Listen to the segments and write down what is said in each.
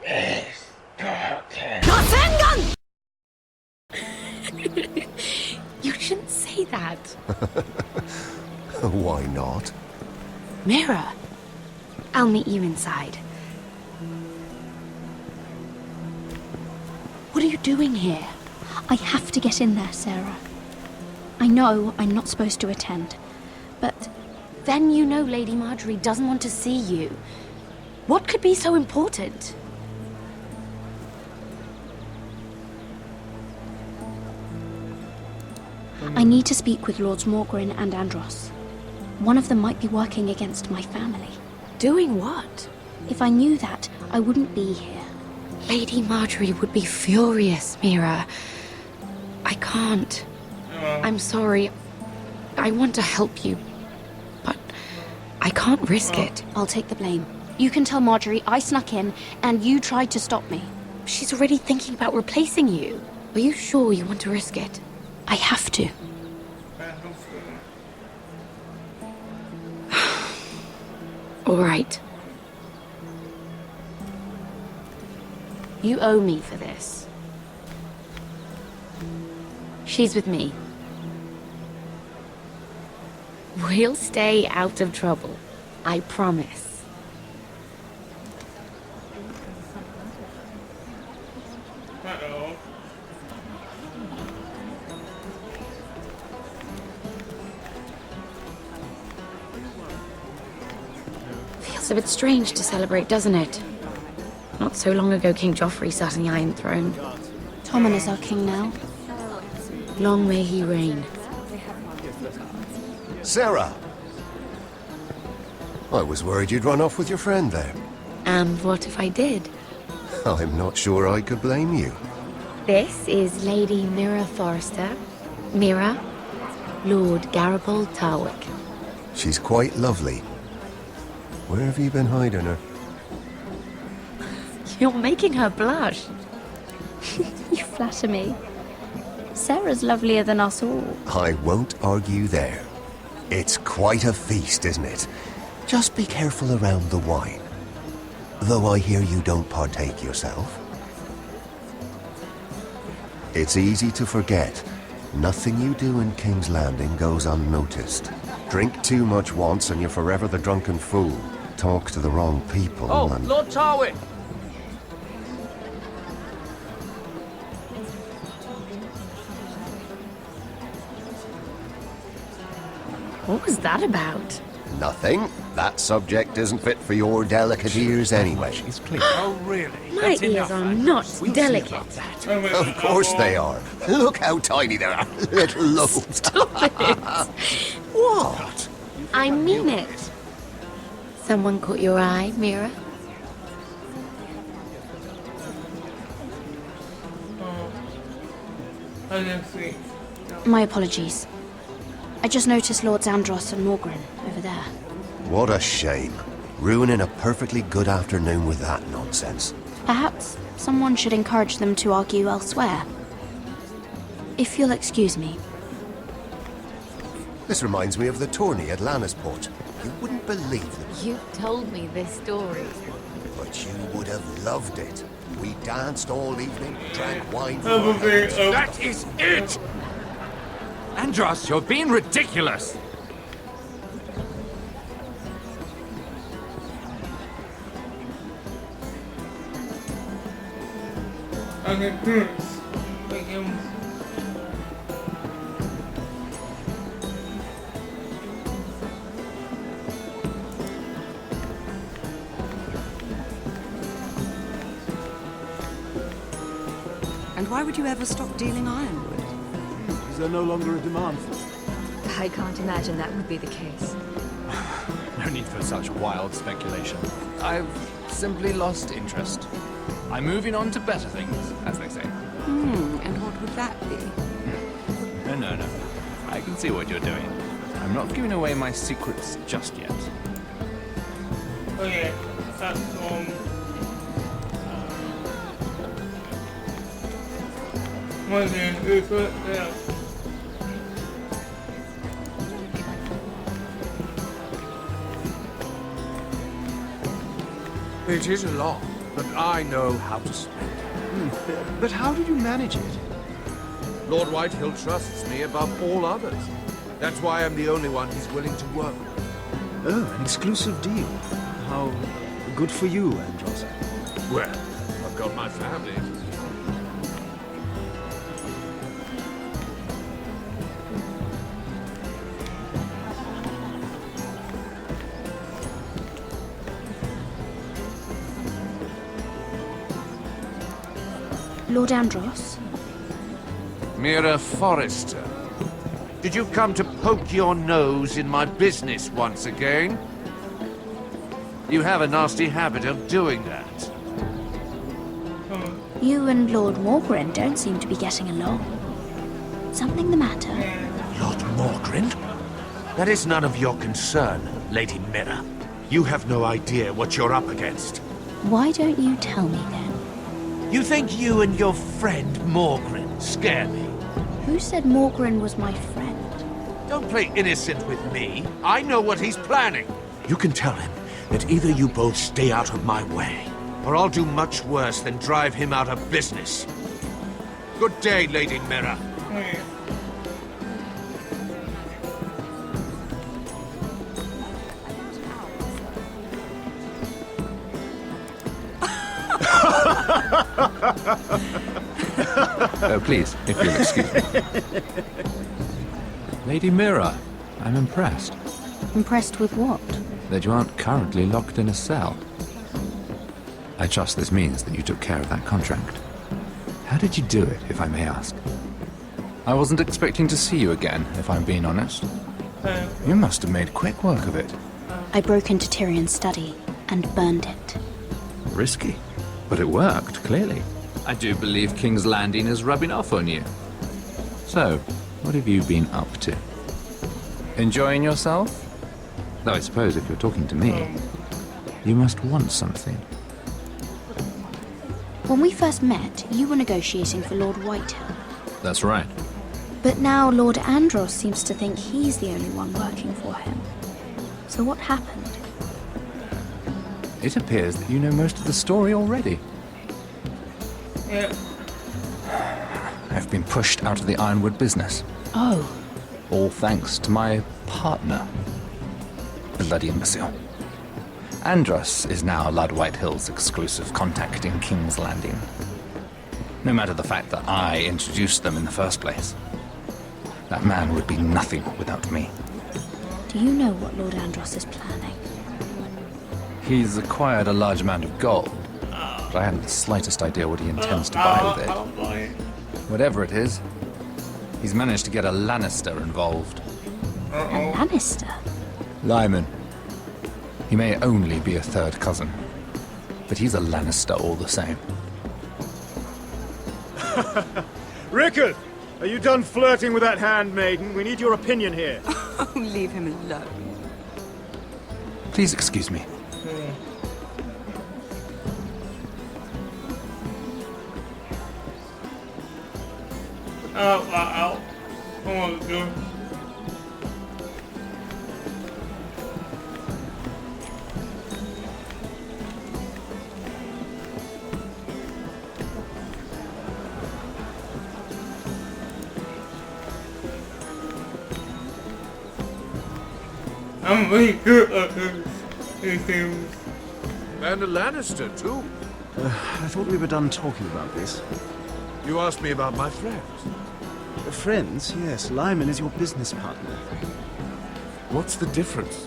Ishkoten. You shouldn't say that. Why not? Mira, I'll meet you inside. What are you doing here? I have to get in there, Sarah. I know I'm not supposed to attend, but Then you know Lady Marjorie doesn't want to see you. What could be so important? I need to speak with Lords Morgrin and Andros. One of them might be working against my family. Doing what? If I knew that, I wouldn't be here. Lady Marjorie would be furious, Mira. I can't. I'm sorry. I want to help you, but I can't risk it. I'll take the blame. You can tell Marjorie I snuck in, and you tried to stop me. She's already thinking about replacing you. Are you sure you want to risk it? I have to. All right. You owe me for this. She's with me. We'll stay out of trouble. I promise. Uh-oh. Feels a bit strange to celebrate, doesn't it? Not so long ago, King Joffrey sat on the Iron Throne. Tommen is our king now. Long may he reign. Sarah! I was worried you'd run off with your friend there. And what if I did? I'm not sure I could blame you. This is Lady Mira Forrester. Mira, Lord Garibald Tarwick. She's quite lovely. Where have you been hiding her? You're making her blush. You flatter me. Sarah's lovelier than us all. I won't argue there. It's quite a feast, isn't it? Just be careful around the wine. Though I hear you don't partake yourself. It's easy to forget. Nothing you do in King's Landing goes unnoticed. Drink too much once and you're forever the drunken fool. Talk to the wrong people and... Lord Tarwick! What was that about? Nothing. That subject isn't fit for your delicate ears anyway. It's clear. Oh, really? My ears are not delicate. Of course they are. Look how tiny they are. Little lobes. Stop it. What? I mean it. Someone caught your eye, Mira? I didn't see. My apologies. I just noticed Lords Andros and Morgrin over there. What a shame. Ruining a perfectly good afternoon with that nonsense. Perhaps someone should encourage them to argue elsewhere. If you'll excuse me. This reminds me of the tourney at Lannisport. You wouldn't believe it, You told me this story. but you would have loved it. We danced all evening, drank wine for Probably, hours. That is it! Andros, you're being ridiculous! I can curse. Like him. And why would you ever stop dealing ironwood? Is there no longer a demand for it? I can't imagine that would be the case. No need for such wild speculation. I've simply lost interest. I'm moving on to better things, as they say. And what would that be? No. I can see what you're doing. I'm not giving away my secrets just yet. Okay, that's one thing is right there. It is a lot. but I know how to spend it. But how did you manage it? Lord Whitehill trusts me above all others. That's why I'm the only one he's willing to work with. Oh, an exclusive deal. How good for you, Andros. Well, I've got my family. Lord Andros? Mira Forrester. Did you come to poke your nose in my business once again? You have a nasty habit of doing that. You and Lord Morgren don't seem to be getting along. Something the matter? Lord Morgren? That is none of your concern, Lady Mira. You have no idea what you're up against. Why don't you tell me then? You think you and your friend Morgren scare me? Who said Morgren was my friend? Don't play innocent with me. I know what he's planning. You can tell him that either you both stay out of my way, or I'll do much worse than drive him out of business. Good day, Lady Mira. Oh, please, if you'll excuse me. Lady Mira, I'm impressed Impressed with what? that you aren't currently locked in a cell. I trust this means that you took care of that contract. How did you do it, if I may ask? I wasn't expecting to see you again, if I'm being honest. You must have made quick work of it. I broke into Tyrion's study and burned it. Risky, but it worked, clearly. I do believe King's Landing is rubbing off on you. So, what have you been up to? Enjoying yourself? Though I suppose if you're talking to me, you must want something. When we first met, you were negotiating for Lord Whitehill. That's right. But now Lord Andros seems to think he's the only one working for him. So what happened? It appears that you know most of the story already. Yeah. I've been pushed out of the Ironwood business. Oh. All thanks to my partner. Bloody imbecile. Andros is now Lord Whitehill's exclusive contact in King's Landing. No matter the fact that I introduced them in the first place. That man would be nothing without me. Do you know what Lord Andros is planning? He's acquired a large amount of gold, but I haven't the slightest idea what he intends to buy with it. Whatever it is, he's managed to get a Lannister involved. A Lannister? Lyman. He may only be a third cousin, but he's a Lannister all the same. Rickard! Are you done flirting with that handmaiden? We need your opinion here. Oh, leave him alone. Please excuse me. Ow. Come on, dude. I'm really good at these things. And a Lannister, too. I thought we were done talking about this. You asked me about my friends. Friends, yes. Lyman is your business partner. What's the difference?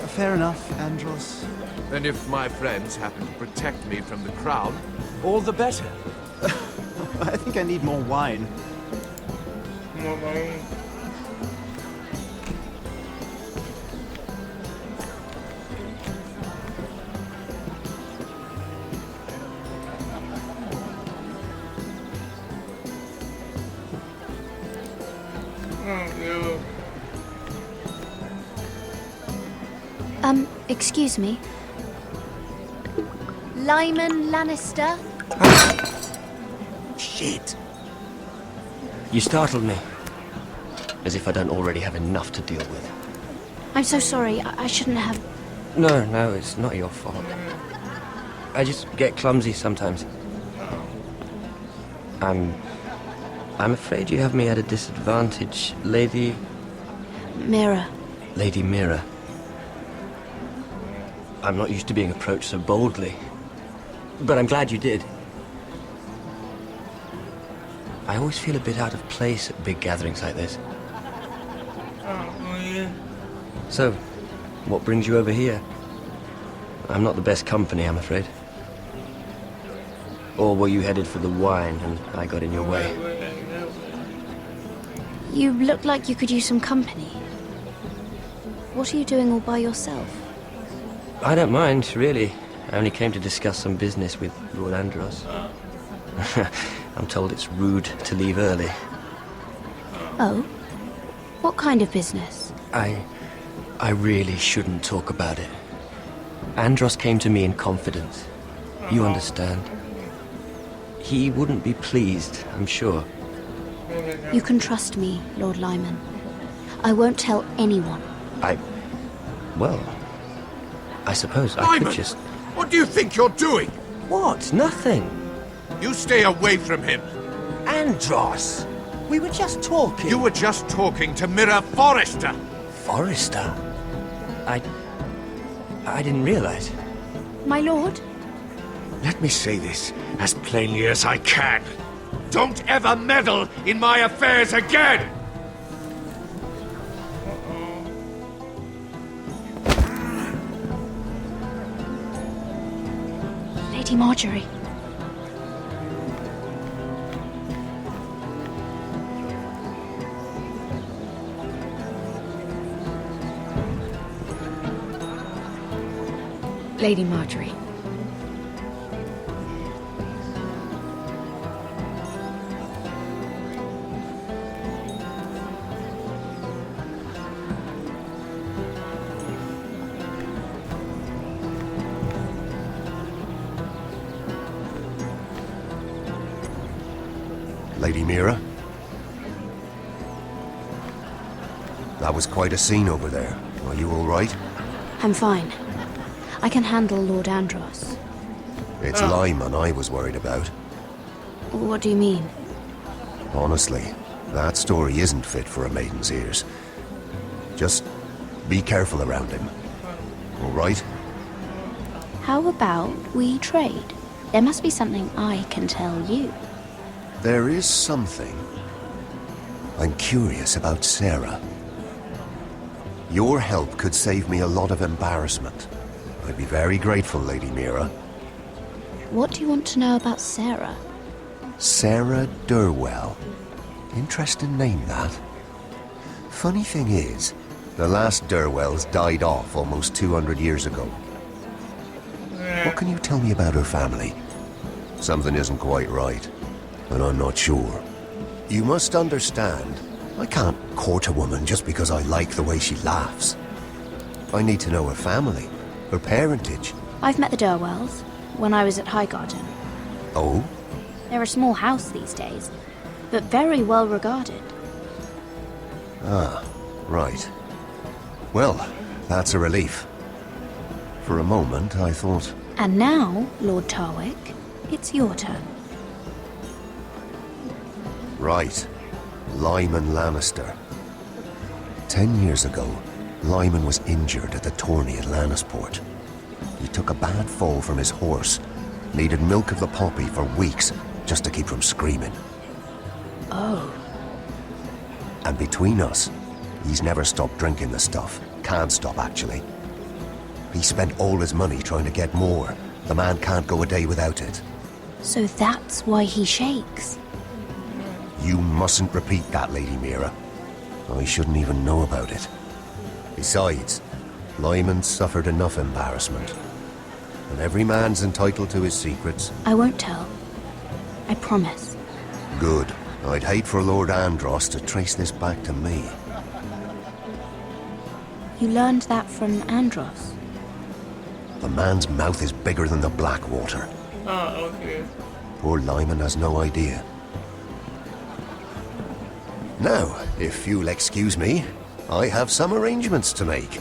Fair enough, Andros. And if my friends happen to protect me from the crown, all the better. I think I need more wine. More money. Excuse me. Lyman Lannister? Shit. You startled me. As if I don't already have enough to deal with. I'm so sorry. I shouldn't have... No, it's not your fault. I just get clumsy sometimes. I'm afraid you have me at a disadvantage, Lady... Mira. Lady Mira. I'm not used to being approached so boldly. But I'm glad you did. I always feel a bit out of place at big gatherings like this. Oh, yeah. So, what brings you over here? I'm not the best company, I'm afraid. Or were you headed for the wine and I got in your way? You look like you could use some company. What are you doing all by yourself? I don't mind, really. I only came to discuss some business with Lord Andros. I'm told it's rude to leave early. Oh? What kind of business? I really shouldn't talk about it. Andros came to me in confidence. You understand? He wouldn't be pleased, I'm sure. You can trust me, Lord Lyman. I won't tell anyone. Well, I suppose I Lyman, could just... what do you think you're doing? What? Nothing. You stay away from him. Andros! We were just talking. You were just talking to Mira Forrester. Forrester? I didn't realize. My lord? Let me say this as plainly as I can. Don't ever meddle in my affairs again! Lady Marjorie. Lady Marjorie. Lady Mira? That was quite a scene over there. Are you all right? I'm fine. I can handle Lord Andros. It's Lyman I was worried about. What do you mean? Honestly, that story isn't fit for a maiden's ears. Just be careful around him. All right? How about we trade? There must be something I can tell you. There is something. I'm curious about Sarah. Your help could save me a lot of embarrassment. I'd be very grateful, Lady Mira. What do you want to know about Sarah? Sarah Durwell. Interesting name, that. Funny thing is, the last Durwells died off almost 200 years ago. What can you tell me about her family? Something isn't quite right, and I'm not sure. You must understand, I can't court a woman just because I like the way she laughs. I need to know her family, her parentage. I've met the Durwells when I was at Highgarden. Oh? They're a small house these days, but very well regarded. Ah, right. Well, that's a relief. For a moment, I thought... And now, Lord Tarwick, it's your turn. Right. Lyman Lannister. 10 years ago, Lyman was injured at the tourney at Lannisport. He took a bad fall from his horse, needed milk of the poppy for weeks just to keep from screaming. Oh. And between us, he's never stopped drinking the stuff. Can't stop, actually. He spent all his money trying to get more. The man can't go a day without it. So that's why he shakes. You mustn't repeat that, Lady Mira. I shouldn't even know about it. Besides, Lyman suffered enough embarrassment. And every man's entitled to his secrets. I won't tell. I promise. Good. I'd hate for Lord Andros to trace this back to me. You learned that from Andros? The man's mouth is bigger than the Blackwater. Oh, okay. Poor Lyman has no idea. Now, if you'll excuse me, I have some arrangements to make.